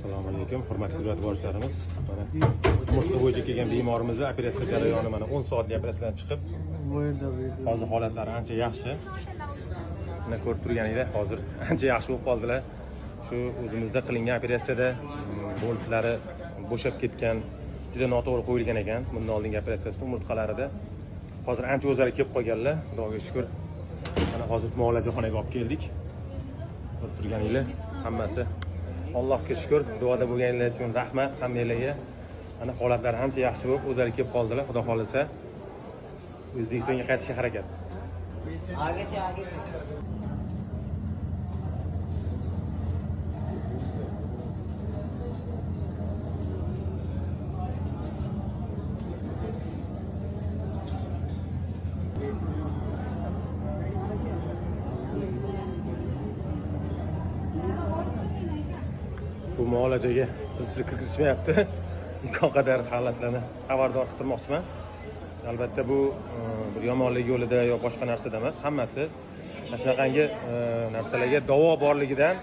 Assalomu alaykum, hurmatli kuzatuvchilarimiz. Mana umurtqa bo'yicha kelgan bemorimizni operatsiya jarayoni mana 10 soatlik operatsiyadan chiqib, hozir holatlari ancha yaxshi. Mana ko'rib turganingizlar, hozir ancha yaxshi bo'lib qoldilar. Shu o'zimizda qilingan operatsiyada boltlari bo'shab ketgan, juda noto'g'ri qo'yilgan ekan. Bundan oldingi operatsiyasida umurtqalarida hozir ancha o'zlari kelib qolganlar. Xudoga shukr. Mana hozir muolajaxonaga olib keldik. Ko'rib turganingizlar, hammasi Allohga shukr, duoda bo'lganinglar uchun rahmat hammanglarga. Mana holatlari ancha yaxshi bo'lib, o'zlari kelib qoldilar. Xudo xolisa O'zbekistonga qaytishga harakat. Bu muolajaga bizni kirgizishmayapti. Imkon qadar holatlarni xabardor qilmoqchiman. Albatta bu bir yomonlik yo'lida yo boshqa narsada emas, hammasi shunaqangi narsalarga davo borligidan,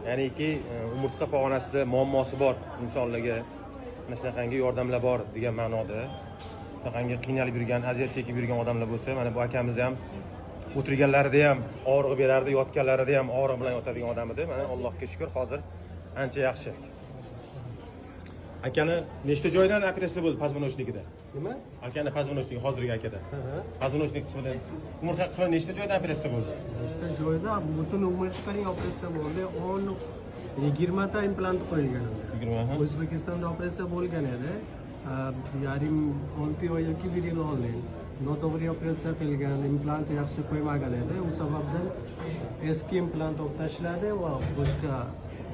ya'niki umurtqa pog'onasida muammosi bor insonlarga shunaqangi yordamlar bor degan ma'noda. Shunaqangi qiynalib yurgan, aziyat chekib yurgan odamlar bo'lsa, mana bu akamiz ham o'tirganlarida ham og'riq berardi, yotganlarida ham og'riq bilan yotadigan odam edi. Mana Allohga shukr, hozir ancha yaxshi. Akani nechta joydan operatsiya bo'ldi poзвоночникida? Nima? Akani poзвоночник hozirgi akada. Poзвоночник qismidan, umurtqa qismidan nechta joydan operatsiya bo'ldi? Nechta joyda butun umurtqaning operatsiya bo'ldi. 20 ta implant qo'yilgan edi. 20. O'zbekistonda operatsiya bo'lgan edi. Yarim 6 oy yoki 1 yil oldin noto'g'ri operatsiya qilgan, implant yaxshi qo'ymagan edi. U sababdan eski implant olib tashladi va boshqa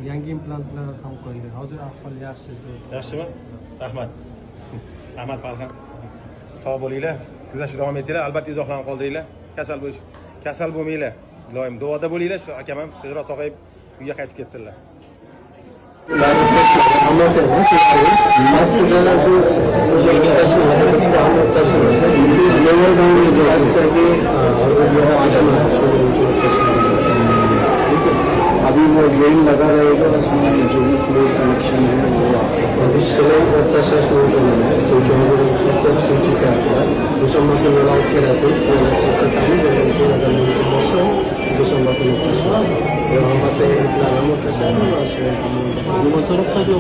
yangi implantlar ham qo'yildi. Hozir ahvol yaxshi. Yaxshimi? Rahmat. Rahmat Farhon. Sog' bo'linglar. Kuzatishda davom etinglar. Albatta izohlarni qoldiringlar. Kasal bo'lmanglar. Doim duoda bo'linglar. Shu akam ham tezroq sog'ayib uyga qaytib ketsinlar. Hammasi emas, aslida bu yangi अभी वो ड्रेन लगा रहेगा, उसमें जो भी flow connection है वो अभी सिलाई करता सा शुरू करना है, क्योंकि अगर उसको कब सूची का आता है दिसंबर के लॉक के रसे सतानी जगह के अगर मौसम दिसंबर के और हम से प्लान होता है और से हम मौसम का जो